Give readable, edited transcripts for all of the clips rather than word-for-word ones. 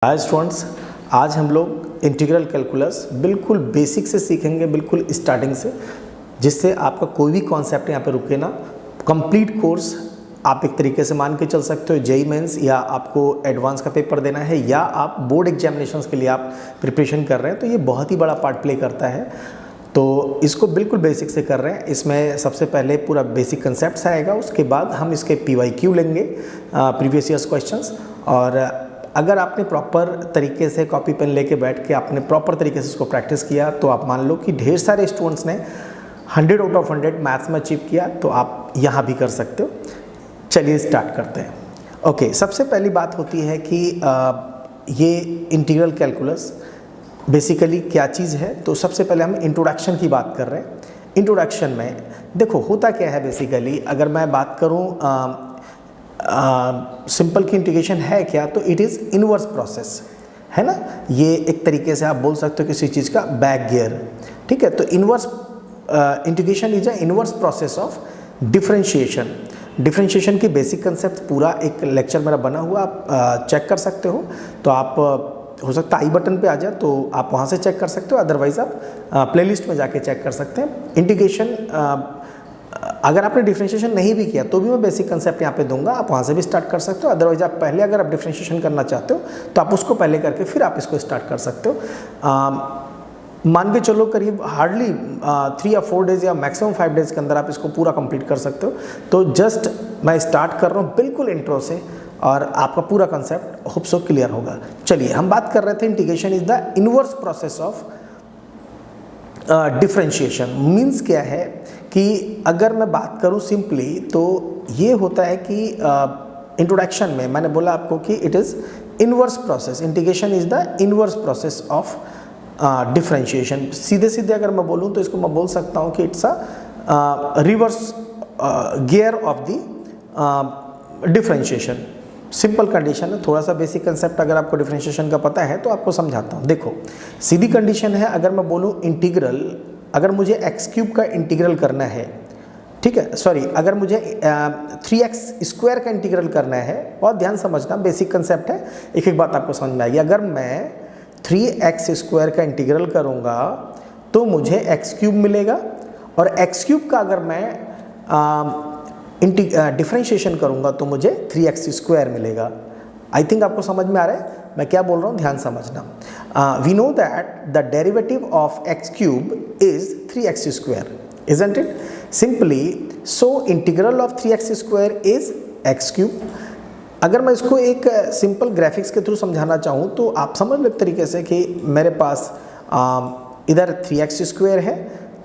Hi students, आज हम लोग इंटीग्रल कैलकुलस बिल्कुल बेसिक से सीखेंगे, बिल्कुल स्टार्टिंग से, जिससे आपका कोई भी कॉन्सेप्ट यहाँ पे रुके ना। कंप्लीट कोर्स आप एक तरीके से मान के चल सकते हो। जेईई मेंस या आपको एडवांस का पेपर देना है या आप बोर्ड एग्जामिनेशंस के लिए आप प्रिपरेशन कर रहे हैं, तो ये बहुत ही बड़ा पार्ट प्ले करता है। तो इसको बिल्कुल बेसिक से कर रहे हैं। इसमें सबसे पहले पूरा बेसिक कंसेप्ट आएगा, उसके बाद हम इसके PYQ लेंगे, प्रीवियस ईयर्स क्वेश्चंस। और अगर आपने प्रॉपर तरीके से कॉपी पेन लेके बैठ के आपने प्रॉपर तरीके से इसको प्रैक्टिस किया, तो आप मान लो कि ढेर सारे स्टूडेंट्स ने 100 आउट ऑफ 100 मैथ्स में अचीव किया, तो आप यहाँ भी कर सकते हो। चलिए स्टार्ट करते हैं। ओके, सबसे पहली बात होती है कि ये इंटीग्रल कैलकुलस बेसिकली क्या चीज़ है। तो सबसे पहले हम इंट्रोडक्शन की बात कर रहे हैं। इंट्रोडक्शन में देखो होता क्या है बेसिकली, अगर मैं बात करूँ सिंपल की इंटीग्रेशन है क्या, तो इट इज़ इनवर्स प्रोसेस, है ना। ये एक तरीके से आप बोल सकते हो किसी चीज़ का बैक गियर, ठीक है। तो inverse integration is a inverse process of differentiation. Differentiation की बेसिक कंसेप्ट पूरा एक लेक्चर मेरा बना हुआ, आप चेक कर सकते हो। तो आप हो सकता है आई बटन पे आ जाए तो आप वहाँ से चेक कर सकते हो, अदरवाइज़ आप प्लेलिस्ट में जाके चेक कर सकते हैं। इंटीग्रेशन अगर आपने डिफरेंशिएशन नहीं भी किया तो भी मैं बेसिक कंसेप्ट यहाँ पे दूंगा, आप वहाँ से भी स्टार्ट कर सकते हो। अदरवाइज आप पहले अगर आप डिफरेंशिएशन करना चाहते हो तो आप उसको पहले करके फिर आप इसको स्टार्ट कर सकते हो। मान के चलो करीब हार्डली 3 या 4 डेज़ या मैक्सिमम 5 डेज़ के अंदर आप इसको पूरा कंप्लीट कर सकते हो। तो जस्ट मैं स्टार्ट कर रहा हूँ बिल्कुल इंट्रो से, और आपका पूरा कंसेप्ट होप सो क्लियर होगा। चलिए, हम बात कर रहे थे integration is the inverse process of differentiation. Means क्या है कि अगर मैं बात करूं सिंपली, तो ये होता है कि इंट्रोडक्शन में मैंने बोला आपको कि it is inverse process. Integration is the inverse process of differentiation. सीधे सीधे अगर मैं बोलूं तो इसको मैं बोल सकता हूं कि it's a reverse gear of the differentiation. Simple condition है, थोड़ा सा बेसिक कंसेप्ट अगर आपको डिफरेंशिएशन का पता है तो आपको समझाता हूँ। देखो, सीधी कंडीशन है, अगर मैं बोलूँ इंटीग्रल, अगर मुझे x³ का इंटीग्रल करना है, ठीक है, सॉरी, अगर मुझे 3x² का इंटीग्रल करना है, बहुत ध्यान समझना, बेसिक कंसेप्ट है, एक एक बात आपको समझ में आएगी। अगर मैं 3x² का इंटीग्रल करूँगा तो मुझे x³ मिलेगा, और x³ का अगर मैं डिफरेंशिएशन करूंगा तो मुझे 3x² मिलेगा। आई थिंक आपको समझ में आ रहा है मैं क्या बोल रहा हूँ, ध्यान समझना। We know that the derivative of x³ is 3x², isn't it? Simply, so integral of 3x² is x³। अगर मैं इसको एक सिंपल ग्राफिक्स के थ्रू समझाना चाहूँ तो आप समझ लो एक तरीके से कि मेरे पास इधर 3x² है।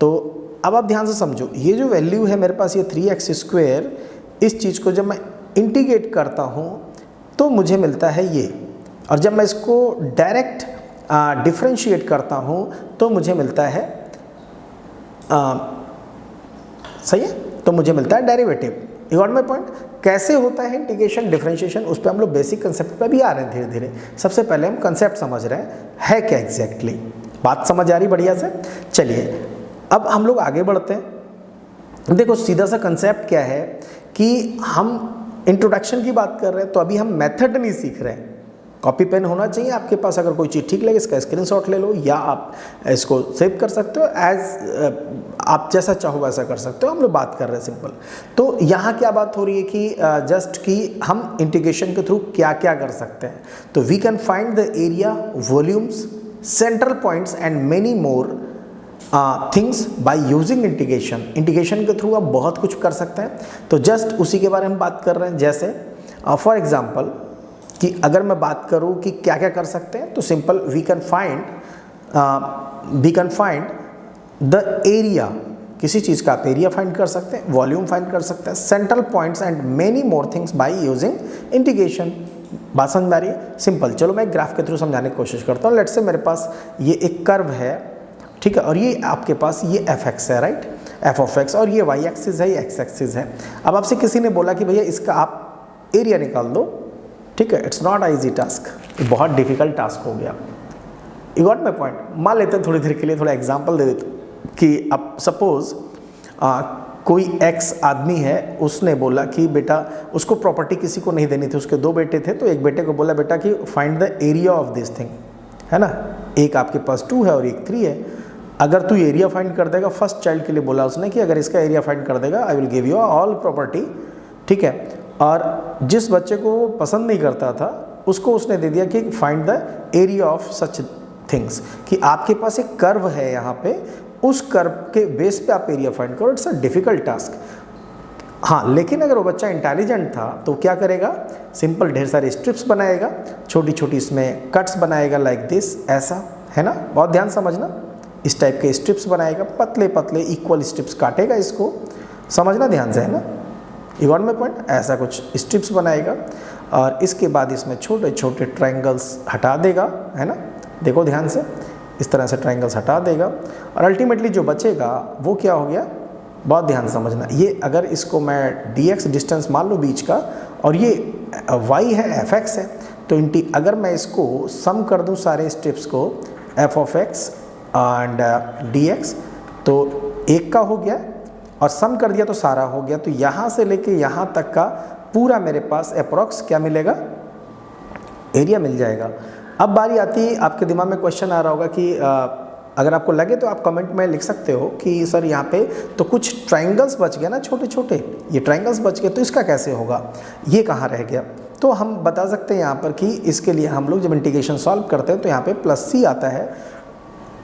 तो अब आप ध्यान से समझो, ये जो वैल्यू है मेरे पास, ये 3x², इस चीज़ को जब मैं इंटीग्रेट करता हूँ तो मुझे मिलता है ये, और जब मैं इसको डायरेक्ट डिफरेंशिएट करता हूँ तो मुझे मिलता है सही है, तो मुझे मिलता है derivative. You got my point. कैसे होता है इंटीग्रेशन डिफरेंशिएशन, उस पर हम लोग बेसिक कंसेप्ट पे भी आ रहे हैं धीरे धीरे। सबसे पहले हम कंसेप्ट समझ रहे हैं है क्या एग्जैक्टली। बात समझ आ रही बढ़िया से। चलिए अब हम लोग आगे बढ़ते हैं। देखो सीधा सा कंसेप्ट क्या है कि हम इंट्रोडक्शन की बात कर रहे हैं, तो अभी हम मेथड नहीं सीख रहे हैं। कॉपी पेन होना चाहिए आपके पास, अगर कोई चीज़ ठीक लगे इसका स्क्रीनशॉट ले लो, या आप इसको सेव कर सकते हो, एज आप जैसा चाहो वैसा कर सकते हो। हम लोग बात कर रहे हैं सिंपल। तो यहाँ क्या बात हो रही है कि जस्ट कि हम इंटीग्रेशन के थ्रू क्या क्या कर सकते हैं। तो we can find the area, volumes, central points and many more things by using integration. Integration के थ्रू आप बहुत कुछ कर सकते हैं। तो जस्ट उसी के बारे में बात कर रहे हैं। जैसे फॉर एग्जांपल कि अगर मैं बात करूं कि क्या क्या कर सकते हैं, तो simple we can find the area, किसी चीज़ का आप एरिया फाइंड कर सकते हैं, वॉल्यूम फाइंड कर सकते हैं, central points and many more things by using integration. बात समझ में आ रही है? सिंपल। चलो मैं ग्राफ के थ्रू समझाने की कोशिश करता हूँ। लेट्स से मेरे पास ये एक कर्व है, ठीक है, और ये आपके पास ये fx है, राइट, f(x), और ये y एक्सिस है, ये x एक्सिस है। अब आपसे किसी ने बोला कि भैया इसका आप एरिया निकाल दो, ठीक है, इट्स नॉट इजी टास्क, बहुत डिफिकल्ट टास्क हो गया। You got my point. मान लेते हैं थोड़ी देर के लिए थोड़ा एग्जाम्पल दे देते कि अब सपोज कोई एक्स आदमी है, उसने बोला कि बेटा, उसको प्रॉपर्टी किसी को नहीं देनी थी, उसके 2 बेटे थे, तो एक बेटे को बोला बेटा कि find the area of this thing, है ना, एक आपके पास 2 है और एक 3 है, अगर तू एरिया फाइंड कर देगा, फर्स्ट चाइल्ड के लिए बोला उसने कि अगर इसका एरिया फाइंड कर देगा I will give you all property, ठीक है। और जिस बच्चे को वो पसंद नहीं करता था उसको उसने दे दिया कि find the area of such things, कि आपके पास एक कर्व है यहाँ पे, उस कर्व के बेस पे आप एरिया फाइंड करो। It's a difficult task. हाँ, लेकिन अगर वो बच्चा इंटेलिजेंट था तो क्या करेगा, सिंपल ढेर सारे स्ट्रिप्स बनाएगा, छोटी छोटी इसमें कट्स बनाएगा लाइक दिस, ऐसा, है ना, बहुत ध्यान समझना, इस टाइप के स्ट्रिप्स बनाएगा, पतले पतले इक्वल स्ट्रिप्स काटेगा, इसको समझना ध्यान से, है ना, यू गॉट माय पॉइंट। ऐसा कुछ स्ट्रिप्स बनाएगा और इसके बाद इसमें छोटे छोटे ट्रायंगल्स हटा देगा, है ना, देखो ध्यान से, इस तरह से ट्रायंगल्स हटा देगा और अल्टीमेटली जो बचेगा वो क्या हो गया, बहुत ध्यान समझना, ये अगर इसको मैं dx डिस्टेंस मान लूँ बीच का और ये y है fx है, तो अगर मैं इसको सम कर दूँ सारे स्टेप्स को f of x and dx, तो एक का हो गया और सम कर दिया तो सारा हो गया, तो यहाँ से लेके यहाँ तक का पूरा मेरे पास अप्रॉक्स क्या मिलेगा, एरिया मिल जाएगा। अब बारी आती है, आपके दिमाग में क्वेश्चन आ रहा होगा कि अगर आपको लगे तो आप कमेंट में लिख सकते हो कि सर यहाँ पे तो कुछ ट्रायंगल्स बच गए ना, छोटे छोटे ये ट्रायंगल्स बच गए, तो इसका कैसे होगा, ये कहाँ रह गया। तो हम बता सकते हैं यहाँ पर कि इसके लिए हम लोग जब इंटीग्रेशन सॉल्व करते हैं तो यहाँ पे प्लस c आता है,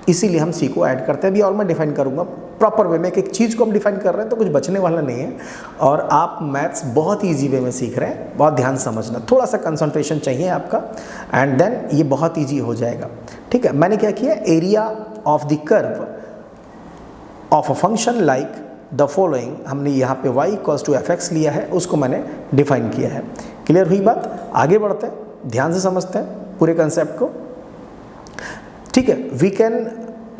इसीलिए हम c को ऐड करते हैं। अभी और मैं डिफाइन करूँगा प्रॉपर वे में, एक चीज़ को हम डिफाइन कर रहे हैं तो कुछ बचने वाला नहीं है, और आप मैथ्स बहुत ईजी वे में सीख रहे हैं, बहुत ध्यान समझना, थोड़ा सा कंसंट्रेशन चाहिए आपका, एंड देन ये बहुत ईजी हो जाएगा, ठीक है। मैंने क्या किया, area of the curve of a function like the following, हमने यहाँ पे y इक्वल्स टू fx लिया है, उसको मैंने डिफाइन किया है। क्लियर हुई बात, आगे बढ़ते हैं, ध्यान से समझते हैं पूरे कंसेप्ट को, ठीक है। We can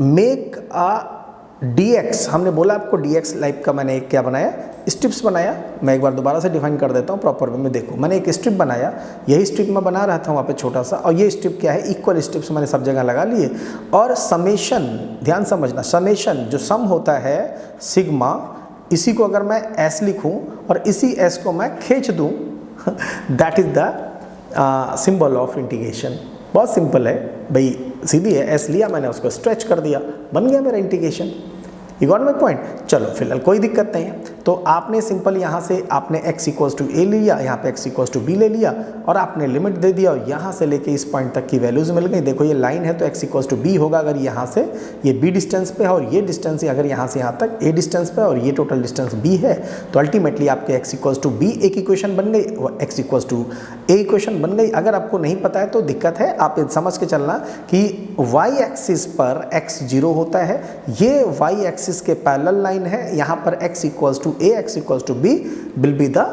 make a dx, हमने बोला आपको dx लाइक का मैंने एक क्या बनाया, स्ट्रिप्स बनाया। मैं एक बार दोबारा से डिफाइन कर देता हूँ प्रॉपर वे में, देखो मैंने एक स्ट्रिप बनाया, यही स्ट्रिप मैं बना रहा था वहाँ पे छोटा सा, और ये स्ट्रिप क्या है, इक्वल स्ट्रिप्स मैंने सब जगह लगा लिए, और समेशन, ध्यान समझना, समेशन जो सम होता है सिग्मा, इसी को अगर मैं s लिखूँ और इसी s को मैं खींच दूँ that is the symbol of integration. बहुत सिंपल है भाई, सीधी है, s लिया मैंने, उसको स्ट्रेच कर दिया, बन गया मेरा integration. You got my point. चलो फिलहाल कोई दिक्कत नहीं है, तो आपने सिंपल यहाँ से आपने x इक्वल्स टू a लिया, यहाँ पे x इक्वल्स टू b ले लिया और आपने लिमिट दे दिया, और यहाँ से लेके इस पॉइंट तक की वैल्यूज मिल गई। देखो ये लाइन है तो x इक्वल्स टू b होगा अगर यहाँ से ये b डिस्टेंस पे है, और ये डिस्टेंस अगर यहाँ से यहाँ तक a डिस्टेंस पे, और ये टोटल डिस्टेंस b है, तो अल्टीमेटली आपके x इक्वल्स टू b एक इक्वेशन बन गई, x equals to a equation बन गई। अगर आपको नहीं पता है तो दिक्कत है, आप समझ के चलना कि y एक्सिस पर x 0 होता है, ये y एक्सिस के पैरेलल लाइन है, यहाँ पर x equals to a, x equals to b will be the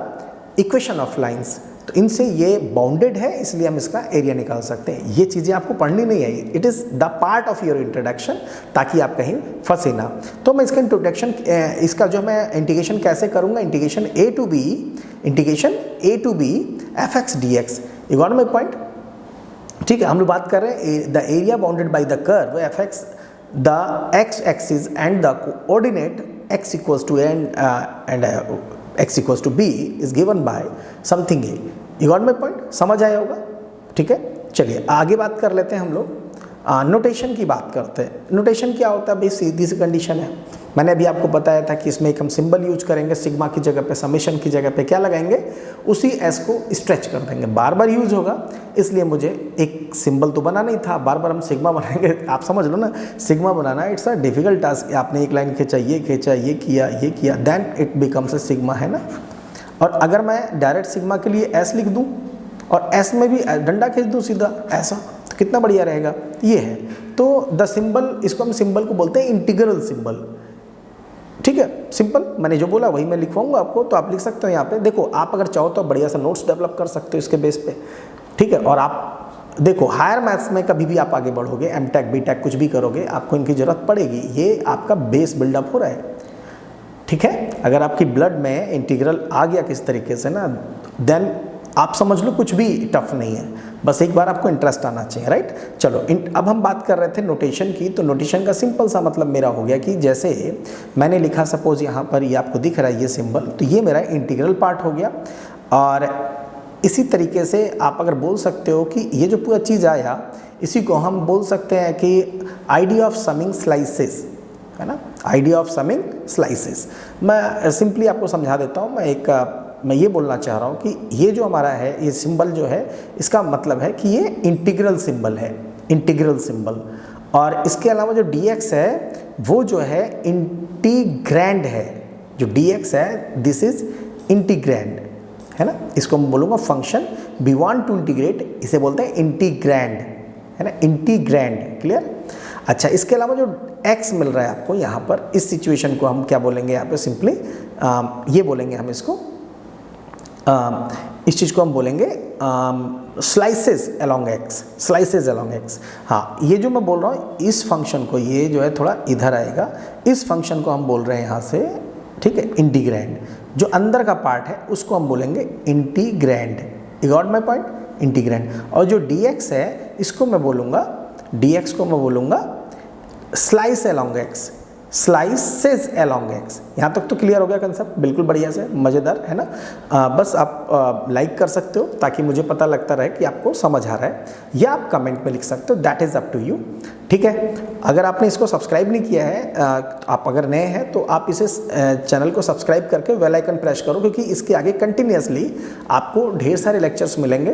equation of lines. तो इनसे ये बाउंडेड है, इसलिए हम इसका एरिया निकाल सकते हैं। ये चीज़ें आपको पढ़नी नहीं है, it is the part of your introduction, ताकि आप कहीं फंसे ना। तो मैं इसका इंट्रोडक्शन, इसका जो मैं इंटीग्रेशन कैसे करूँगा, integration a to b fx dx। You got my point, ठीक है। हम लोग बात कर रहे हैं the area bounded by the curve fx, the x axis and the coordinate x equals to a and x equals to b is given by something a। you got my point, समझ आया होगा, ठीक है। चलिए आगे बात कर लेते हैं हम लोग, नोटेशन की बात करते हैं। नोटेशन क्या होता है भाई, सीधी सी कंडीशन है, मैंने अभी आपको बताया था कि इसमें एक हम सिंबल यूज करेंगे, सिग्मा की जगह पे समेशन की जगह पे क्या लगाएंगे, उसी एस को स्ट्रेच कर देंगे, बार बार यूज होगा, इसलिए मुझे एक सिंबल तो बनाना ही था, बार बार हम सिग्मा बनाएंगे। आप समझ लो ना, सिग्मा बनाना इट्स अ डिफिकल्ट टास्क। आपने एक लाइन खींचा, ये किया, then it becomes a sigma, है ना। और अगर मैं डायरेक्ट सिग्मा के लिए एस लिख दूँ और एस में भी डंडा खींच दूँ सीधा ऐसा, तो कितना बढ़िया रहेगा। ये है तो द सिंबल, इसको हम सिंबल को बोलते हैं इंटीग्रल सिंबल, ठीक है। सिंपल मैंने जो बोला वही मैं लिखवाऊंगा आपको, तो आप लिख सकते हो यहाँ पे। देखो आप अगर चाहो तो बढ़िया सा नोट्स डेवलप कर सकते हो इसके बेस पे, ठीक है। और आप देखो हायर मैथ्स में कभी भी आप आगे बढ़ोगे, एम टेक बी टेक कुछ भी करोगे, आपको इनकी ज़रूरत पड़ेगी। ये आपका बेस बिल्डअप हो रहा है, ठीक है। अगर आपकी ब्लड में इंटीग्रल आ गया किस तरीके से ना, देन आप समझ लो कुछ भी टफ नहीं है, बस एक बार आपको इंटरेस्ट आना चाहिए, राइट। चलो अब हम बात कर रहे थे नोटेशन की, तो नोटेशन का सिंपल सा मतलब मेरा हो गया कि जैसे मैंने लिखा, सपोज यहाँ पर ये आपको दिख रहा है ये सिंबल, तो ये मेरा इंटीग्रल पार्ट हो गया। और इसी तरीके से आप अगर बोल सकते हो कि ये जो पूरा चीज़ आया, इसी को हम बोल सकते हैं कि आइडिया ऑफ समिंग स्लाइसेस, है ना, आइडिया ऑफ समिंग स्लाइसेस। मैं सिंपली आपको समझा देता हूँ। मैं ये बोलना चाह रहा हूँ कि ये जो हमारा है, ये सिंबल जो है, इसका मतलब है कि ये इंटीग्रल सिंबल है, इंटीग्रल सिंबल। और इसके अलावा जो dx है वो जो है इंटीग्रैंड है, जो dx है दिस इज इंटीग्रैंड, है ना। इसको मैं बोलूँगा function we want to integrate, इसे बोलते हैं इंटीग्रैंड, है ना, इंटीग्रैंड, क्लियर। अच्छा, इसके अलावा जो x मिल रहा है आपको यहाँ पर, इस सिचुएशन को हम क्या बोलेंगे यहाँ पे, सिंपली ये बोलेंगे हम इसको, इस चीज़ को हम बोलेंगे slices along x, slices along x। हाँ, ये जो मैं बोल रहा हूँ इस फंक्शन को, ये जो है थोड़ा इधर आएगा, इस फंक्शन को हम बोल रहे हैं यहाँ से, ठीक है, इंटीग्रैंड। जो अंदर का पार्ट है उसको हम बोलेंगे integrand. You got my point, integrand. और जो dx है इसको मैं बोलूँगा, dx को मैं बोलूँगा slice along x, slices along x। यहाँ तक तो क्लियर हो गया कंसेप्ट, बिल्कुल बढ़िया से, मज़ेदार, है ना। बस आप लाइक कर सकते हो ताकि मुझे पता लगता रहे कि आपको समझ आ रहा है, या आप कमेंट में लिख सकते हो, that is up to you, ठीक है। अगर आपने इसको सब्सक्राइब नहीं किया है, आप अगर नए हैं तो आप इसे चैनल को सब्सक्राइब करके बेल आइकन प्रेस करो, क्योंकि इसके आगे कंटिन्यूसली आपको ढेर सारे लेक्चर्स मिलेंगे,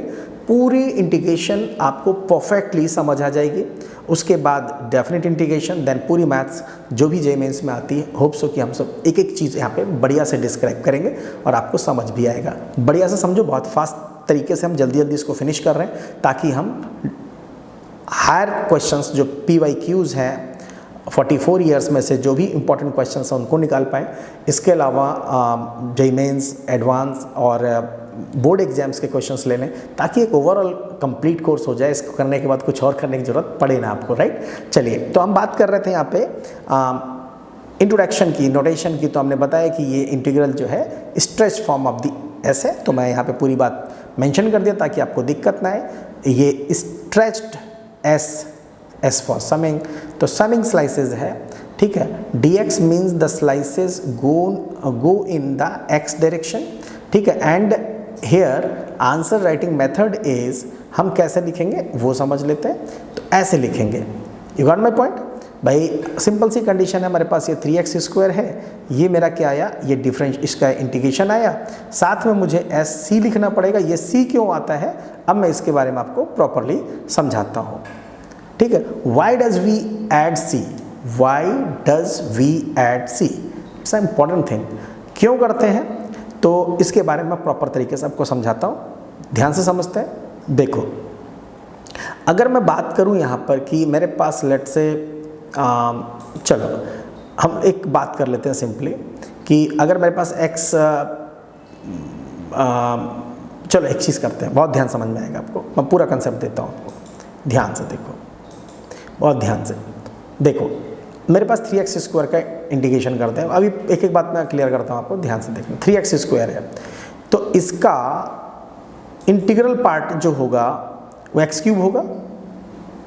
पूरी इंटीग्रेशन आपको परफेक्टली समझ आ जाएगी। उसके बाद डेफिनेट इंटीग्रेशन, देन पूरी मैथ्स जो भी जेईई मेंस में आती है। होप सो कि हम सब एक एक चीज़ यहाँ पे बढ़िया से डिस्क्राइब करेंगे और आपको समझ भी आएगा। बढ़िया से समझो, बहुत फास्ट तरीके से हम जल्दी जल्दी इसको फिनिश कर रहे हैं ताकि हम हायर क्वेश्चंस जो PYQs हैं 44 ईयर्स में से जो भी इंपॉर्टेंट क्वेश्चंस हैं उनको निकाल पाएँ। इसके अलावा जेईई मेंस, एडवांस और बोर्ड एग्जाम्स के क्वेश्चंस ले लें, ताकि एक ओवरऑल कंप्लीट कोर्स हो जाए। इसको करने के बाद कुछ और करने की ज़रूरत पड़े ना आपको, राइट। चलिए, तो हम बात कर रहे थे यहाँ पे इंट्रोडक्शन की, नोटेशन की। तो हमने बताया कि ये इंटीग्रल जो है stretch form of the S है, तो मैं यहाँ पे पूरी बात मेंशन कर दिया ताकि आपको दिक्कत ना आए। ये स्ट्रेच्ड एस फॉर समिंग, तो समिंग स्लाइसेस है, ठीक है। dx means the slices go in the x direction, ठीक है। And here answer writing method is, हम कैसे लिखेंगे वो समझ लेते हैं। तो ऐसे लिखेंगे, यू गॉट माय पॉइंट भाई। सिंपल सी कंडीशन है, हमारे पास ये 3x² है, ये मेरा क्या आया, ये डिफरेंस, इसका इंटीग्रेशन आया, साथ में मुझे SC लिखना पड़ेगा। ये C क्यों आता है, अब मैं इसके बारे में आपको प्रॉपरली समझाता हूँ, ठीक है। Why does we add C, why does we add C, it's a important thing. क्यों करते हैं, तो इसके बारे में प्रॉपर तरीके से आपको समझाता हूँ, ध्यान से समझते हैं। देखो, अगर मैं बात करूँ यहाँ पर कि मेरे पास लेट से चलो हम एक बात कर लेते हैं सिंपली कि अगर मेरे पास x, चलो एक चीज़ करते हैं, बहुत ध्यान समझ में आएगा आपको, मैं पूरा कंसेप्ट देता हूँ आपको, ध्यान से देखो, बहुत ध्यान से देखो। मेरे पास 3x² का इंटीग्रेशन करते हैं। अभी एक एक बात मैं क्लियर करता हूँ आपको, ध्यान से देखना। 3x² है, तो इसका इंटीग्रल पार्ट जो होगा वो x³ होगा,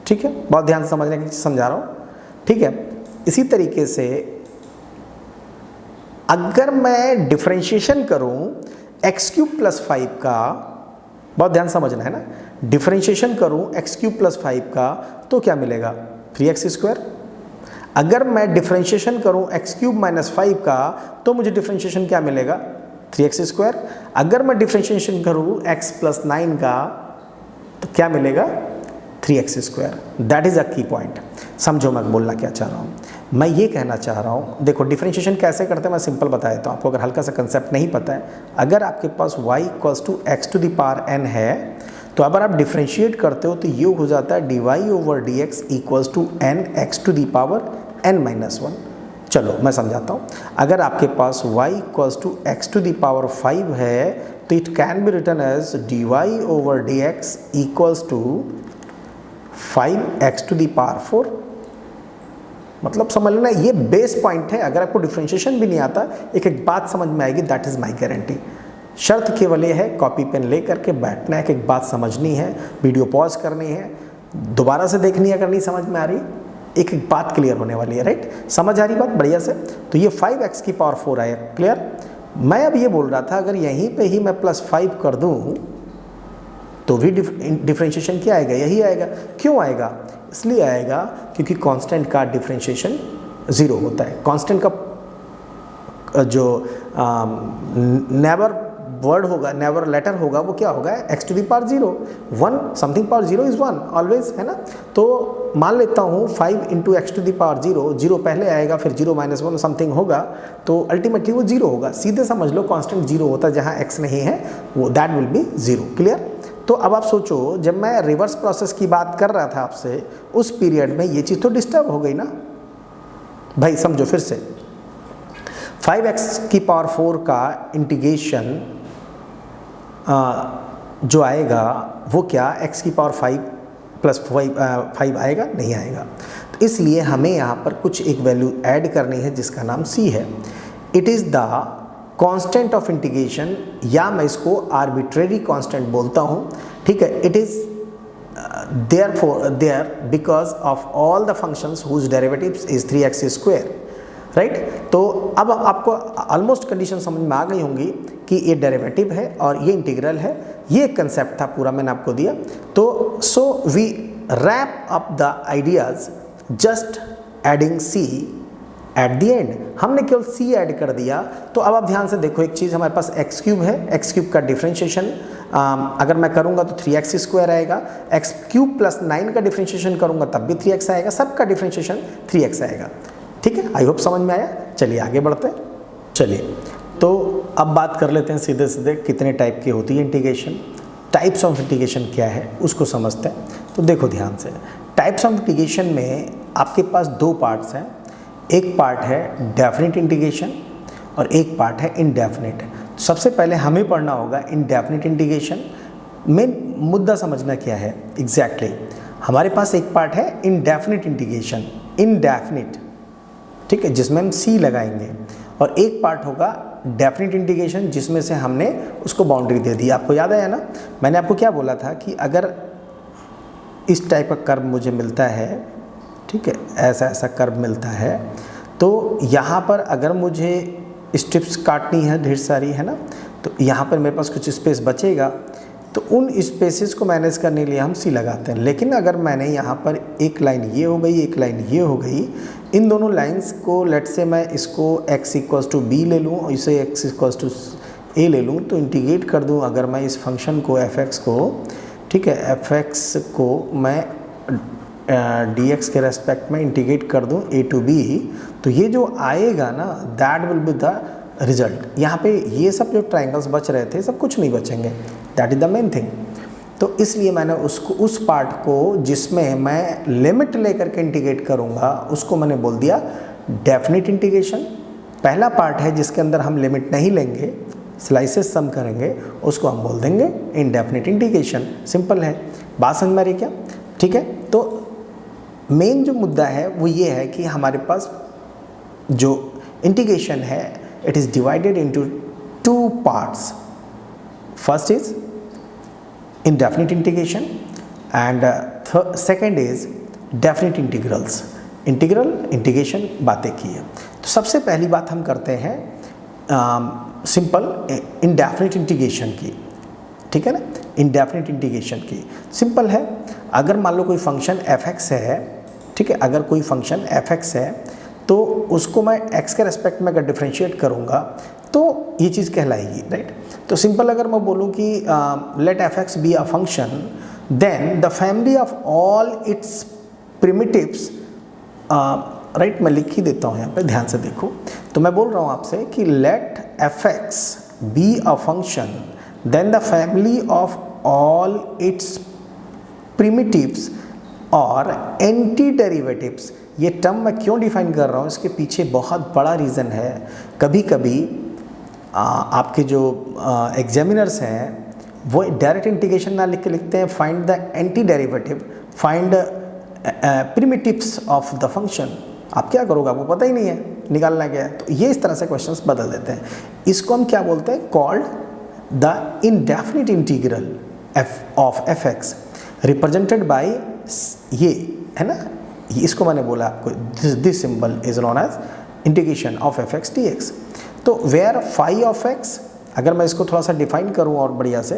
ठीक है। बहुत ध्यान से समझने की समझा रहा हूँ, ठीक है। इसी तरीके से अगर मैं डिफरेंशिएशन करूँ x³ + 5 का, बहुत ध्यान समझना है ना, डिफरेंशिएशन करूँ x³ + 5 का, तो क्या मिलेगा, 3x²। अगर मैं डिफरेंशिएशन करूँ x³ - 5 का, तो मुझे डिफरेंशिएशन क्या मिलेगा, 3x²। अगर मैं डिफरेंशिएशन करूँ x + 9 का, तो क्या मिलेगा, 3x²। दैट इज़ अ की पॉइंट। समझो मैं बोलना क्या चाह रहा हूँ। मैं ये कहना चाह रहा हूँ, देखो डिफरेंशिएशन कैसे करते हैं मैं सिंपल बता देता हूँ आपको, अगर हल्का सा कंसेप्ट नहीं पता है। अगर आपके पास y = x⁴n है, तो अगर आप डिफरेंशिएट करते हो तो ये हो जाता है dy/dx = nx⁴n-1। चलो मैं समझाता हूँ। अगर आपके पास y = x⁵ है, तो it can be written as dy/dx = 5x⁴। मतलब समझ लेना, ये बेस पॉइंट है। अगर आपको डिफरेंशिएशन भी नहीं आता, एक एक बात समझ में आएगी, दैट इज़ माई गारंटी। शर्त केवल ये है, कॉपी पेन ले करके बैठना है, एक बात समझनी है, वीडियो पॉज करनी है, दोबारा से देखनी है अगर नहीं समझ में आ रही, एक एक बात क्लियर होने वाली है, राइट। समझ आ रही बात बढ़िया से। तो ये 5x की पावर 4 आया, क्लियर। मैं अब ये बोल रहा था अगर यहीं पे ही मैं +5 कर दूं तो भी डिफरेंशिएशन क्या आएगा, यही आएगा। क्यों आएगा? इसलिए आएगा क्योंकि कांस्टेंट का डिफरेंशिएशन 0 होता है। कांस्टेंट का जो नेवर वर्ड होगा, नेवर लेटर होगा, वो क्या होगा, x to the power 0, 1 something power 0 is 1 always, है ना। तो मान लेता हूँ 5 into x to the power 0, 0 पहले आएगा, फिर 0 - 1 समथिंग होगा, तो अल्टीमेटली वो 0 होगा। सीधे समझ लो कांस्टेंट 0 होता है, जहाँ x नहीं है वो दैट विल बी 0, क्लियर। तो अब आप सोचो, जब मैं रिवर्स प्रोसेस की बात कर रहा था आपसे, उस पीरियड में ये चीज़ तो डिस्टर्ब हो गई ना भाई। समझो फिर से, 5x की पावर 4 का इंटीग्रेशन जो आएगा वो क्या, x की पावर 5 + 5 आएगा, नहीं आएगा। तो इसलिए हमें यहाँ पर कुछ एक वैल्यू ऐड करनी है जिसका नाम c है। It is the constant of integration, या मैं इसको आर्बिट्रेरी कांस्टेंट बोलता हूँ, ठीक है। It is there because of all the functions whose derivatives is 3x², right. तो अब आपको ऑलमोस्ट कंडीशन समझ में आ गई होंगी कि ये डेरिवेटिव है और ये इंटीग्रल है। ये कंसेप्ट था पूरा, मैंने आपको दिया। तो so we wrap up the ideas just adding c at the end. हमने केवल c ऐड कर दिया। तो अब आप ध्यान से देखो एक चीज़, हमारे पास x³ है, x³ का डिफरेंशिएशन अगर मैं करूँगा तो 3x² आएगा, x³ + 9 का डिफरेंशिएशन करूँगा तब भी 3x आएगा, सबका डिफरेंशिएशन 3x आएगा, ठीक है। आई होप समझ में आया। चलिए आगे बढ़ते हैं। चलिए तो अब बात कर लेते हैं सीधे सीधे कितने टाइप की होती है इंटीग्रेशन, टाइप्स ऑफ इंटीग्रेशन क्या है उसको समझते हैं। तो देखो ध्यान से, टाइप्स ऑफ इंटीग्रेशन में आपके पास 2 पार्ट्स हैं। एक पार्ट है डेफिनेट इंटीग्रेशन और एक पार्ट है इनडेफिनेट। सबसे पहले हमें पढ़ना होगा इनडेफिनेट इंटीग्रेशन। मेन मुद्दा समझना क्या है एग्जैक्टली। हमारे पास एक पार्ट है इनडेफिनेट इंटीग्रेशन, इनडेफिनेट, ठीक है, जिसमें हम c लगाएंगे, और एक पार्ट होगा डेफिनेट इंटीग्रेशन जिसमें से हमने उसको बाउंड्री दे दी। आपको याद आया ना, मैंने आपको क्या बोला था कि अगर इस टाइप का कर्व मुझे मिलता है, ठीक है, ऐसा ऐसा कर्व मिलता है, तो यहाँ पर अगर मुझे स्ट्रिप्स काटनी है ढेर सारी, है ना, तो यहाँ पर मेरे पास कुछ स्पेस बचेगा, तो उन स्पेसेस को मैनेज करने के लिए हम c लगाते हैं। लेकिन अगर मैंने यहाँ पर एक लाइन ये हो गई, एक लाइन ये हो गई, इन दोनों लाइंस को लेट से मैं इसको x = b ले लूँ और इसे x = a ले लूँ, तो इंटीग्रेट कर दूँ अगर मैं इस फंक्शन को f(x) को, ठीक है, f(x) को मैं dx के रेस्पेक्ट में इंटीग्रेट कर दूँ a to b, तो ये जो आएगा ना that will be the result. यहाँ पे ये सब जो ट्राइंगल्स बच रहे थे सब कुछ नहीं बचेंगे, that is the main thing. तो इसलिए मैंने उसको, उस पार्ट को जिसमें मैं लिमिट लेकर के इंटीग्रेट करूँगा उसको मैंने बोल दिया डेफिनेट इंटीग्रेशन। पहला पार्ट है जिसके अंदर हम लिमिट नहीं लेंगे, स्लाइसेस सम करेंगे, उसको हम बोल देंगे इनडेफिनेट इंटीग्रेशन। सिंपल है, बात समझ में आ रही क्या, ठीक है। तो मेन जो मुद्दा है वो ये है कि हमारे पास जो इंटीग्रेशन है it is divided into 2 parts. First is indefinite integration and second is definite integrals। Integral integration बातें की है। तो सबसे पहली बात हम करते हैं सिंपल इंडेफिनिट इंटीग्रेशन की, ठीक है ना। इंडेफिनिट इंटीग्रेशन की सिंपल है, अगर मान लो कोई फंक्शन f(x) है, ठीक है, अगर कोई फंक्शन f(x) है तो उसको मैं x के रेस्पेक्ट में अगर डिफ्रेंशिएट करूँगा तो ये चीज़ कहलाएगी, राइट। तो सिंपल अगर मैं बोलूँ कि let f(x) be a function, then the family of all its primitives, right, मैं लिख ही देता हूँ यहाँ पे, ध्यान से देखो। तो मैं बोल रहा हूँ आपसे कि let f(x) be a function, then the family of all its primitives और एंटी डेरिवेटिव्स। ये टर्म मैं क्यों डिफाइन कर रहा हूँ, इसके पीछे बहुत बड़ा रीज़न है। कभी कभी आपके जो एग्जामिनर्स हैं वो डायरेक्ट इंटीग्रेशन ना लिख के लिखते हैं find the anti derivative, find primitives of the function. आप क्या करोगे, आपको पता ही नहीं है, निकालना क्या है। तो ये इस तरह से क्वेश्चंस बदल देते हैं। इसको हम क्या बोलते हैं, called the indefinite integral of F x represented by ये है ना, इसको मैंने बोला आपको, this symbol is known as integration of F x d x. तो वेयर फाई ऑफ एक्स, अगर मैं इसको थोड़ा सा डिफाइन करूँ और बढ़िया से,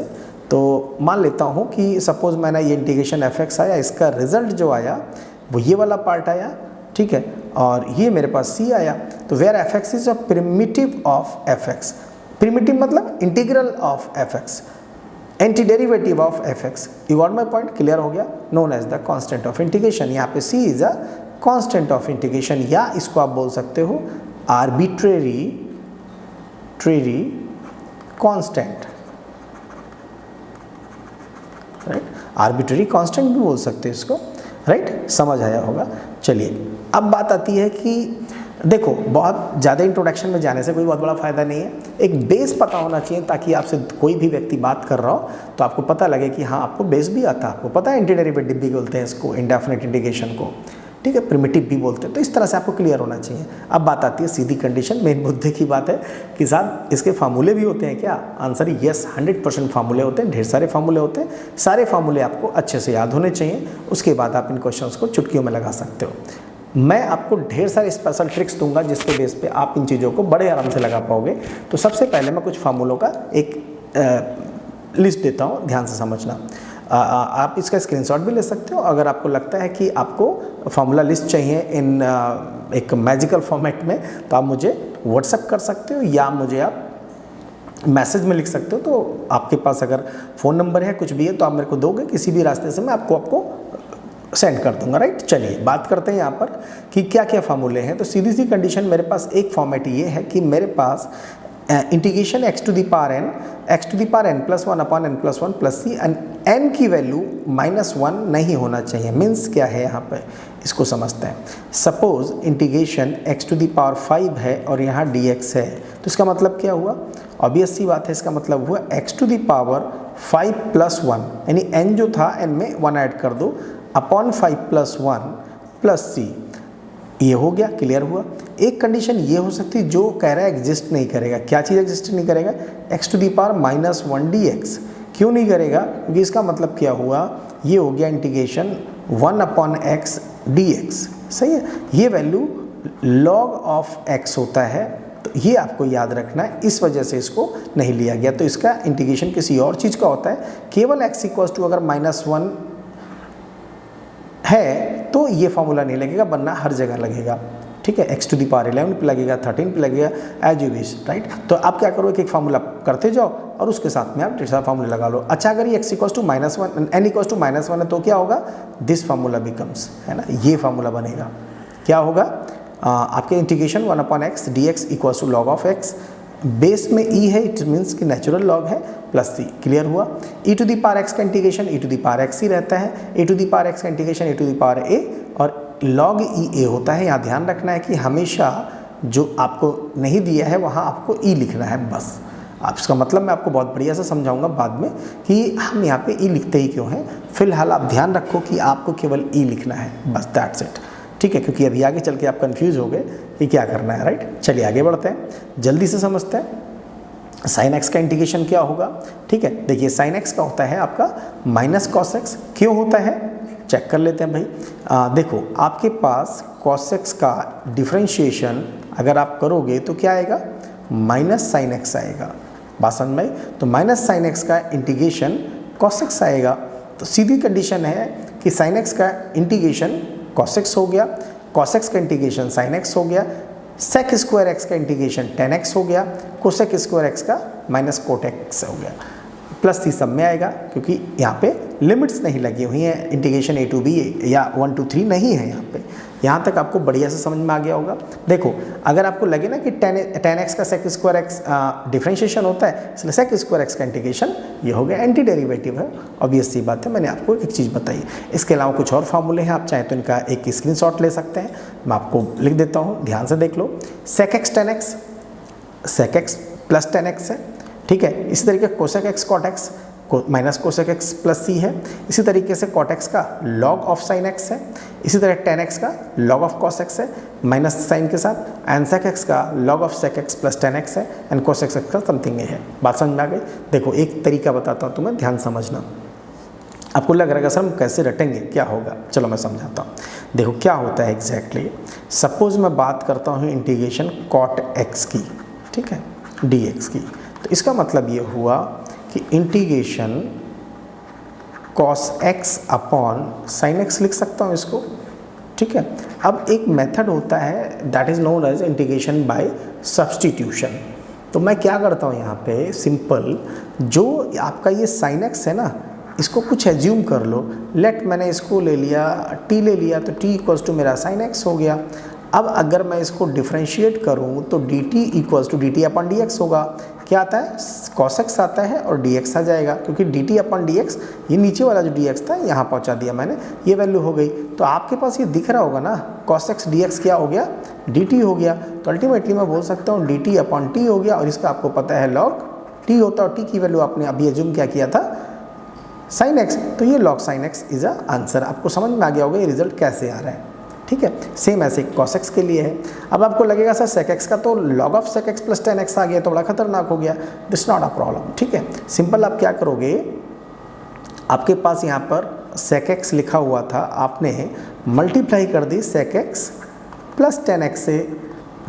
तो मान लेता हूँ कि सपोज मैंने ये इंटीग्रेशन एफ एक्स आया, इसका रिजल्ट जो आया वो ये वाला पार्ट आया, ठीक है, और ये मेरे पास सी आया। तो where F X is a primitive of F X, primitive मतलब integral of F X, anti derivative of F X, you got my point, clear हो गया, known as the constant of integration. यहाँ पे C is a constant of integration, या इसको आप बोल सकते हो arbitrary constant, right, arbitrary constant भी बोल सकते हैं इसको, राइट, समझ आया होगा। चलिए अब बात आती है कि देखो बहुत ज़्यादा इंट्रोडक्शन में जाने से कोई बहुत बड़ा फ़ायदा नहीं है, एक बेस पता होना चाहिए ताकि आपसे कोई भी व्यक्ति बात कर रहा हो तो आपको पता लगे कि हाँ आपको बेस भी आता है, आपको पता है एंटी डेरिवेटिव भी बोलते हैं इसको, इंडेफिनिट इंटीग्रेशन को, ठीक है, प्रिमिटिव भी बोलते हैं, तो इस तरह से आपको क्लियर होना चाहिए। अब बात आती है सीधी कंडीशन, मेन मुद्दे की बात है कि साहब इसके फार्मूले भी होते हैं क्या? आंसर यस, 100% फार्मूले होते हैं, ढेर सारे फार्मूले होते हैं, सारे फार्मूले आपको अच्छे से याद होने चाहिए, उसके बाद आप इन क्वेश्चंस को चुटकियों में लगा सकते हो। मैं आपको ढेर सारे स्पेशल ट्रिक्स दूंगा जिसके बेस पे आप इन चीज़ों को बड़े आराम से लगा पाओगे। तो सबसे पहले मैं कुछ फार्मूलों का एक लिस्ट देता हूँ, ध्यान से समझना। आप इसका स्क्रीनशॉट भी ले सकते हो, अगर आपको लगता है कि आपको फार्मूला लिस्ट चाहिए इन एक मैजिकल फॉर्मेट में तो आप मुझे व्हाट्सएप कर सकते हो या मुझे आप मैसेज में लिख सकते हो। तो आपके पास अगर फ़ोन नंबर है, कुछ भी है, तो आप मेरे को दोगे, किसी भी रास्ते से मैं आपको सेंड कर दूंगा, राइट। चलिए बात करते हैं यहाँ पर कि क्या क्या फार्मूले हैं। तो सीधी सी कंडीशन, मेरे पास एक फॉर्मेट ये है कि मेरे पास integration x to the power n plus 1 upon n plus 1 plus C, and n की वैल्यू -1 नहीं होना चाहिए। मीन्स क्या है यहाँ पे, इसको समझते हैं। Suppose integration x to the power 5 है और यहाँ dx है, तो इसका मतलब क्या हुआ? ऑब्वियस सी बात है, इसका मतलब हुआ x to the power 5 plus 1, यानी n जो था n में 1 ऐड कर दो, अपॉन 5 प्लस 1 प्लस सी, ये हो गया, क्लियर हुआ। एक कंडीशन ये हो सकती है जो कह रहा है एग्जिस्ट नहीं करेगा। क्या चीज़ एग्जिस्ट नहीं करेगा? x to the power -1 dx। क्यों नहीं करेगा? क्योंकि इसका मतलब क्या हुआ, ये हो गया इंटीग्रेशन 1 अपॉन x dx, सही है। ये वैल्यू log ऑफ x होता है, तो ये आपको याद रखना है, इस वजह से इसको नहीं लिया गया। तो इसका इंटीग्रेशन किसी और चीज़ का होता है, केवल x इक्वल्स टू अगर -1 है तो ये फार्मूला नहीं लगेगा, वरना हर जगह लगेगा, ठीक है। x टू दी पावर 11 पे लगेगा, 13 पे लगेगा, एज यू विश, राइट। तो आप क्या करो, एक एक फार्मूला करते जाओ और उसके साथ में आप ढेर सारा फार्मूला लगा लो। अच्छा, अगर ये x equals to -1 n equals to -1 है तो क्या होगा? दिस फार्मूला बिकम्स, है ना, ये फार्मूला बनेगा। क्या होगा? आपके integration 1 upon x dx equals to log of x, base में e है, इट मीन्स कि नेचुरल लॉग है, प्लस सी, क्लियर हुआ। e to the power x का integration e to the power x ही रहता है, a to the power x का integration a to the power a, और log e a होता है। यहाँ ध्यान रखना है कि हमेशा जो आपको नहीं दिया है वहाँ आपको e लिखना है, बस। आप इसका मतलब मैं आपको बहुत बढ़िया से समझाऊंगा बाद में कि हम यहाँ पे e लिखते ही क्यों हैं। फिलहाल आप ध्यान रखो कि आपको केवल e लिखना है, बस, दैट्स इट, ठीक है, क्योंकि अभी आगे चल के आप कंफ्यूज हो गए कि क्या करना है, राइट। चलिए आगे बढ़ते हैं, जल्दी से समझते हैं। साइन एक्स का इंटीग्रेशन क्या होगा, ठीक है। देखिए साइन एक्स का होता है आपका माइनस कॉस एक्स। क्यों होता है, चेक कर लेते हैं भाई। देखो आपके पास कॉस एक्स का डिफ्रेंशिएशन अगर आप करोगे तो क्या आएगा? माइनस साइन एक्स आएगा, बात समझ में। तो माइनस साइन एक्स का इंटीग्रेशन कॉस एक्स आएगा। तो सीधी कंडीशन है कि साइन एक्स का इंटीग्रेशन cos x हो गया, cos x का इंटीग्रेशन sin x हो गया, sec स्क्वायर x का इंटीग्रेशन tan x हो गया, cosec स्क्वायर x का माइनस कोट x हो गया, प्लस सी सब में आएगा क्योंकि यहाँ पे लिमिट्स नहीं लगी हुई हैं। इंटीग्रेशन a टू b या 1 to 3 नहीं है यहाँ पे। यहाँ तक आपको बढ़िया से समझ में आ गया होगा। देखो अगर आपको लगे ना कि tan x का sec स्क्वायर x डिफ्रेंशिएशन होता है, इसलिए sec स्क्वायर x का इंटीग्रेशन ये हो गया, एंटी डेरिवेटिव है, ऑब्वियस सी बात है। मैंने आपको एक चीज़ बताई। इसके अलावा कुछ और फार्मूले हैं, आप चाहें तो इनका एक स्क्रीनशॉट ले सकते हैं, मैं आपको लिख देता हूँ, ध्यान से देख लो। sec x tan x, sec x plus tan x है, ठीक है। इसी तरीके cosec x cot x, minus cosec X plus C है। इसी तरीके से कॉट एक्स का लॉग ऑफ साइन एक्स है। इसी तरह टेन एक्स का लॉग ऑफ कॉस एक्स है माइनस साइन के साथ, एंड सेक एक्स का log of sec x plus tan X है, एंड कोस एक्स का समथिंग है। बात समझ में आ गई? देखो एक तरीका बताता हूँ तुम्हें, ध्यान समझना। आपको लग रहा है सर हम कैसे रटेंगे, क्या होगा? चलो मैं समझाता हूँ। देखो क्या होता है एग्जैक्टली। सपोज मैं बात करता हूँ इंटीग्रेशन कॉट एक्स की, ठीक है, डी एक्स की, तो इसका मतलब ये हुआ कि integration cos x upon sine x लिख सकता हूँ इसको, ठीक है। अब एक मेथड होता है that is known as integration by substitution. तो मैं क्या करता हूँ यहाँ पे, सिंपल, जो आपका ये साइन एक्स है ना, इसको कुछ एज्यूम कर लो। लेट मैंने इसको ले लिया, t ले लिया, तो t इक्वल्स टू मेरा साइन एक्स हो गया। अब अगर मैं इसको डिफ्रेंशिएट करूँ तो dt equals to dt upon dx होगा। क्या आता है? cos x आता है और dx आ जाएगा, क्योंकि dt अपॉन dx, ये नीचे वाला जो dx था यहाँ पहुँचा दिया मैंने, ये वैल्यू हो गई। तो आपके पास ये दिख रहा होगा ना, cos x dx क्या हो गया? dt हो गया। तो अल्टीमेटली मैं बोल सकता हूँ dt अपॉन t हो गया, और इसका आपको पता है log t होता है, और t की वैल्यू आपने अभी एज्यूम क्या किया था? Sine x. तो ये log sine x is a answer. आपको समझ में आ गया होगा ये रिजल्ट कैसे आ रहा है, ठीक है। सेम ऐसे कॉस एक्स के लिए है। अब आपको लगेगा सर सेक एक्स का तो log of sec x plus tan X आ गया, तो बड़ा खतरनाक हो गया। दिस नॉट अ प्रॉब्लम, ठीक है। सिंपल आप क्या करोगे, आपके पास यहाँ पर सेक एक्स लिखा हुआ था, आपने मल्टीप्लाई कर दी sec x plus tan x से।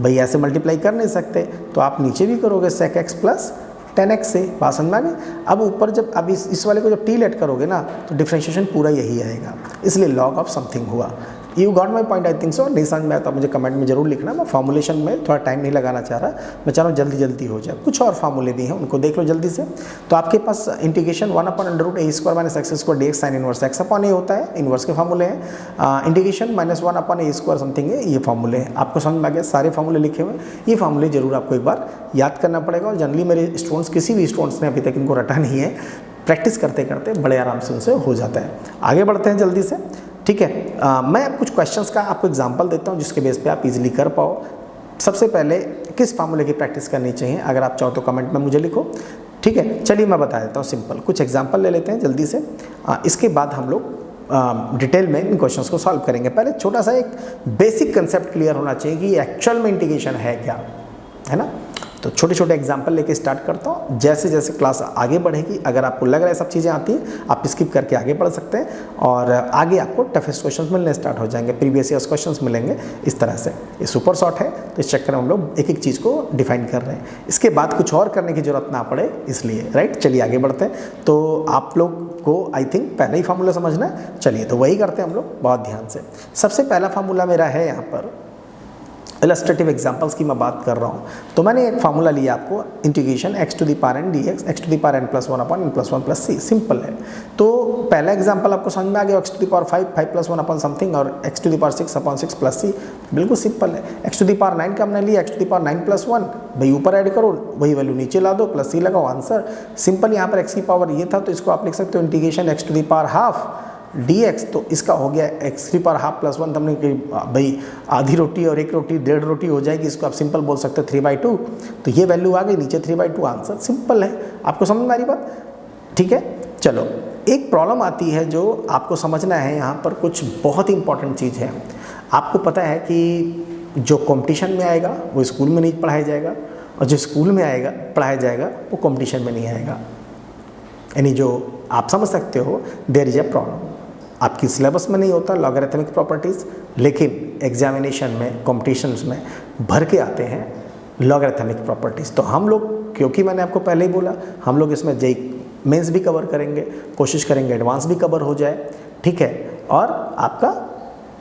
भाई ऐसे मल्टीप्लाई कर नहीं सकते, तो आप नीचे भी करोगे sec x plus tan x से। बात समझ में आ गई? अब ऊपर जब अब इस वाले को जब टी लेट करोगे ना, तो डिफ्रेंशिएशन पूरा यही आएगा, इसलिए लॉग ऑफ समथिंग हुआ। You got my point I think so. नहीं समझ में आया तो मुझे कमेंट में जरूर लिखना। मैं फॉर्मुलेशन में थोड़ा टाइम नहीं लगाना चाह रहा, मैं चाह रहा हूँ जल्दी जल्दी हो जाए। कुछ और फार्मूले भी हैं, उनको देख लो जल्दी से। तो आपके पास integration 1 upon under root A square minus X square D X sine inverse X upon A होता है, इनवर्स के फार्मूले हैं। Integration -1 upon A square something है, ये फार्मूले हैं। आपको समझ में आ गया? सारे फार्मूले लिखे हुए, ये फार्मूले जरूर आपको एक बार याद करना पड़ेगा। और जनरली मेरे स्टूडेंट्स, किसी भी स्टूडेंट्स ने अभी तक इनको रटा नहीं है, प्रैक्टिस करते करते बड़े आराम से उनसे हो जाता है। आगे बढ़ते हैं जल्दी से, ठीक है। मैं अब कुछ क्वेश्चंस का आपको एग्जांपल देता हूं जिसके बेस पे आप इजीली कर पाओ। सबसे पहले किस फार्मूले की प्रैक्टिस करनी चाहिए, अगर आप चाहो तो कमेंट में मुझे लिखो, ठीक है। चलिए मैं बता देता हूं, सिंपल कुछ एग्जांपल ले लेते हैं जल्दी से। इसके बाद हम लोग डिटेल में इन क्वेश्चंस को सॉल्व करेंगे। पहले छोटा सा एक बेसिक कंसेप्ट क्लियर होना चाहिए कि एक्चुअल में इंटीग्रेशन है क्या, है ना। तो छोटे छोटे एग्जाम्पल लेके स्टार्ट करता हूँ। जैसे जैसे क्लास आगे बढ़ेगी, अगर आपको लग रहा है सब चीज़ें आती हैं, आप स्किप करके आगे बढ़ सकते हैं, और आगे आपको टफेस्ट क्वेश्चंस मिलने स्टार्ट हो जाएंगे, प्रीवियस ईयर्स क्वेश्चंस मिलेंगे इस तरह से। ये सुपर शॉर्ट है, तो इस चक्कर में हम लोग एक एक चीज़ को डिफाइन कर रहे हैं। इसके बाद कुछ और करने की जरूरत ना पड़े इसलिए, राइट। चलिए आगे बढ़ते हैं। तो आप लोग को आई थिंक पहले ही फार्मूला समझना है, चलिए तो वही करते हैं हम लोग बहुत ध्यान से। सबसे पहला फार्मूला मेरा है यहाँ पर, इलस्ट्रेटिव एग्जांपल्स की मैं बात कर रहा हूँ। तो मैंने एक फार्मूला लिया आपको, integration x to the power n dx x to the power n plus 1 upon n plus 1 plus c। Simple है। तो पहला एग्जांपल आपको समझ में आ गया, x to the power 5 5 plus 1 upon something, और x to the power 6 upon 6 plus c। बिल्कुल सिंपल है। x टू द पावर 9 का हमने लिया, x to the power 9 plus 1, भाई ऊपर ऐड करो, वही वैल्यू नीचे ला दो, प्लस c लगाओ, आंसर सिंपल। यहाँ पर x की पावर ये था, तो इसको आप लिख सकते हो integration x to the power half dx। तो इसका हो गया x की पावर हाफ प्लस 1, हमने भाई आधी रोटी और एक रोटी 1.5 रोटी हो जाएगी, इसको आप सिंपल बोल सकते हो 3/2। तो ये वैल्यू आ गई, नीचे 3/2 आंसर। सिंपल है। आपको समझ में आ रही बात, ठीक है। चलो एक प्रॉब्लम आती है जो आपको समझना है, यहाँ पर कुछ बहुत इंपॉर्टेंट चीज़ है। आपको पता है कि जो कंपटीशन में आएगा वो स्कूल में नहीं पढ़ाया जाएगा, और जो स्कूल में आएगा पढ़ाया जाएगा वो कंपटीशन में नहीं आएगा। यानी जो आप समझ सकते हो, देयर इज अ प्रॉब्लम। आपकी सिलेबस में नहीं होता लॉगरिथमिक प्रॉपर्टीज़, लेकिन एग्जामिनेशन में, कॉम्पिटिशन्स में भर के आते हैं लॉगरिथमिक प्रॉपर्टीज़। तो हम लोग, क्योंकि मैंने आपको पहले ही बोला, हम लोग इसमें जेईई मेंस भी कवर करेंगे, कोशिश करेंगे एडवांस भी कवर हो जाए, ठीक है, और आपका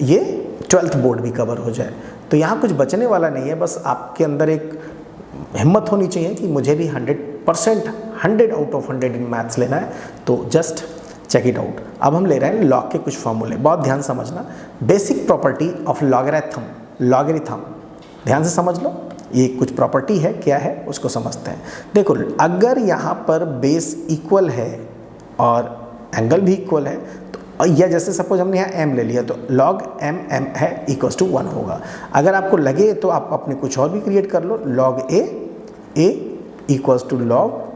ये 12th बोर्ड भी कवर हो जाए। तो यहाँ कुछ बचने वाला नहीं है, बस आपके अंदर एक हिम्मत होनी चाहिए कि मुझे भी 100% 100 आउट ऑफ 100 इन मैथ्स लेना है। तो जस्ट चेक इट आउट। अब हम ले रहे हैं लॉग के कुछ फॉर्मूले, बहुत ध्यान समझना। बेसिक प्रॉपर्टी ऑफ लॉगरिथम, ध्यान से समझ लो। ये कुछ प्रॉपर्टी है, क्या है उसको समझते हैं। देखो, अगर यहाँ पर बेस इक्वल है और एंगल भी इक्वल है, तो या जैसे सपोज हमने यहाँ m ले लिया, तो log m है इक्वल्स टू 1 होगा। अगर आपको लगे तो आप अपने कुछ और भी क्रिएट कर लो, log a equals to log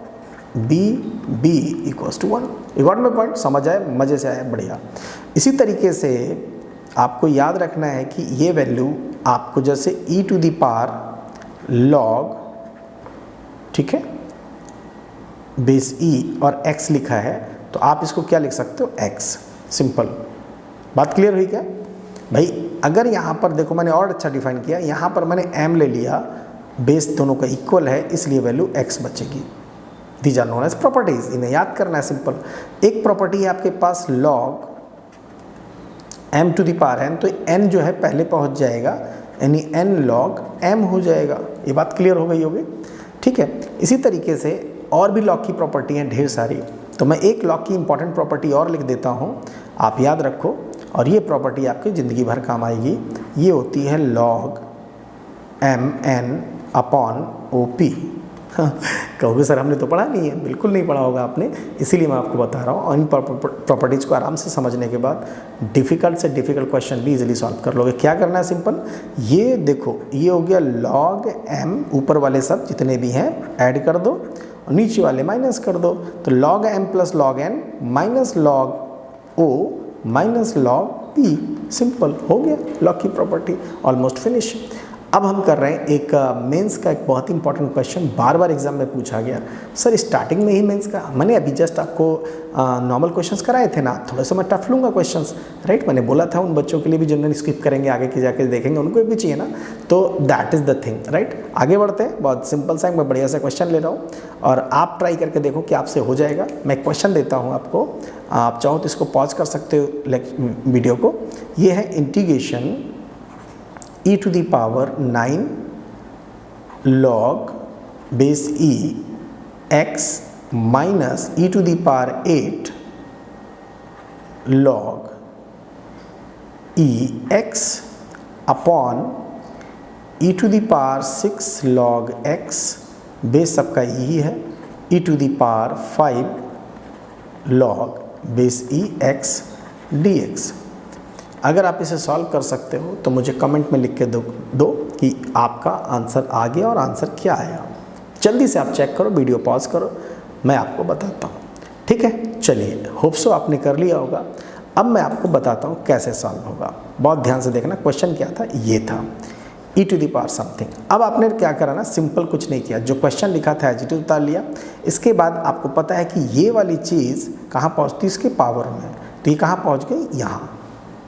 b b equals to 1। You got my point? समझ आए? मज़े से आया? बढ़िया। इसी तरीके से आपको याद रखना है कि ये वैल्यू आपको जैसे e to the power log, ठीक है, बेस e और x लिखा है, तो आप इसको क्या लिख सकते हो? x। सिंपल। बात क्लियर हुई क्या भाई? अगर यहाँ पर देखो मैंने और अच्छा डिफाइन किया, यहाँ पर मैंने m ले लिया, बेस दोनों का इक्वल है इसलिए वैल्यू x बचेगी। These are known as properties, इन्हें याद करना है। सिंपल। एक प्रॉपर्टी है आपके पास log m to the power n, तो n जो है पहले पहुँच जाएगा, यानी n लॉग m हो जाएगा। ये बात क्लियर हो गई होगी? ठीक है। इसी तरीके से और भी लॉग की प्रॉपर्टी हैं ढेर सारी, तो मैं एक लॉग की इंपॉर्टेंट प्रॉपर्टी और लिख देता हूँ, आप याद रखो, और ये प्रॉपर्टी आपकी ज़िंदगी भर काम आएगी। ये होती है लॉग mn अपॉन OP। कहोगे सर हमने तो पढ़ा नहीं है। बिल्कुल नहीं पढ़ा होगा आपने, इसीलिए मैं आपको बता रहा हूँ। और इन प्रॉपर्टीज़ को आराम से समझने के बाद डिफ़िकल्ट से डिफ़िकल्ट क्वेश्चन भी इजीली सॉल्व कर लोगे। क्या करना है? सिंपल, ये देखो, ये हो गया लॉग m, ऊपर वाले सब जितने भी हैं ऐड कर दो और नीचे वाले माइनस कर दो, तो log m plus log n minus log o minus log p। Simple हो गया लॉग की प्रॉपर्टी। Almost finish. अब हम कर रहे हैं एक मेंस का एक बहुत इंपॉर्टेंट क्वेश्चन, बार बार एग्जाम में पूछा गया। सर स्टार्टिंग में ही मेंस का, मैंने अभी जस्ट आपको नॉर्मल क्वेश्चंस कराए थे ना, थोड़ा सा मैं टफ लूँगा क्वेश्चंस, राइट? मैंने बोला था उन बच्चों के लिए भी जिन्होंने स्किप करेंगे, आगे के जाके देखेंगे, उनको भी चाहिए ना, तो that is the thing, right? आगे बढ़ते हैं। बहुत सिंपल सा मैं बढ़िया सा क्वेश्चन ले रहा हूँ और आप ट्राई करके देखो कि आपसे हो जाएगा। मैं क्वेश्चन देता हूँ आपको, आप चाहो तो इसको पॉज कर सकते हो वीडियो को। ये है integration e to the power 9 log base e x minus e to the power 8 log e x upon e to the power 6 log x, base सबका e है, e to the power 5 log base e x dx। अगर आप इसे solve कर सकते हो तो मुझे कमेंट में लिख के दो कि आपका आंसर आ गया और आंसर क्या आया। जल्दी से आप चेक करो, वीडियो पॉज करो, मैं आपको बताता हूँ। ठीक है, चलिए, होप सो आपने कर लिया होगा। अब मैं आपको बताता हूँ कैसे सॉल्व होगा। बहुत ध्यान से देखना, क्वेश्चन क्या था? ये था e to the power something. अब आपने क्या करा ना, सिंपल कुछ नहीं किया, जो क्वेश्चन लिखा था एज इट इज उतार लिया। इसके बाद आपको पता है कि ये वाली चीज़ कहाँ पहुँचती, इसके पावर में, तो ये कहाँ पहुँच गई? यहाँ।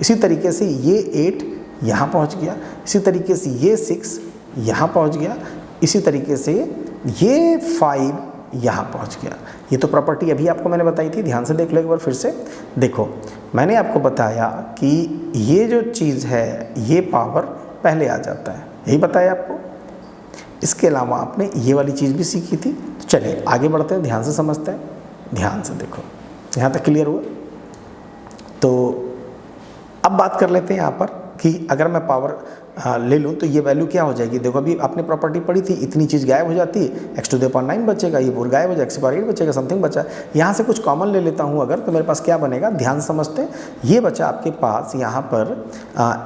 इसी तरीके से ये 8 यहाँ पहुँच गया, इसी तरीके से ये 6 यहाँ पहुँच गया, इसी तरीके से ये 5 यहाँ पहुँच गया। ये तो प्रॉपर्टी अभी आपको मैंने बताई थी, ध्यान से देख लो एक बार फिर से। देखो, मैंने आपको बताया कि ये जो चीज़ है ये पावर पहले आ जाता है, यही बताया आपको। इसके अलावा आपने ये वाली चीज़ भी सीखी थी। तो चलिए आगे बढ़ते हैं, ध्यान से समझते हैं। ध्यान से देखो, यहाँ तक क्लियर हुआ? तो अब बात कर लेते हैं यहाँ पर कि अगर मैं पावर ले लूँ तो ये वैल्यू क्या हो जाएगी। देखो, अभी आपने प्रॉपर्टी पढ़ी थी, इतनी चीज़ गायब हो जाती है, x टू द पावर 9 बचेगा, ये पूरा गायब हो जाएगा, x पावर 8 बचेगा, समथिंग बचा। यहाँ से कुछ कॉमन ले लेता हूँ अगर, तो मेरे पास क्या बनेगा, ध्यान समझते हैं। ये बचा आपके पास यहाँ पर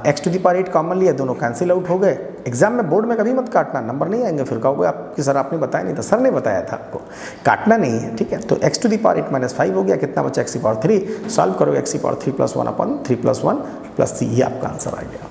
x to the power 8 common लिया, दोनों कैंसिल आउट हो गए। एग्जाम में बोर्ड में कभी मत काटना, नंबर नहीं आएंगे, फिर कहोगे आपकी सर आपने बताया नहीं था। सर ने बताया था आपको, काटना नहीं है, ठीक है। तो x to the power 8 minus 5 हो गया, कितना बचा, x की पावर 3। सॉल्व करो, x की पावर 3 + 1 अपॉन 3 + 1 + 3, ये आपका आंसर आ गया।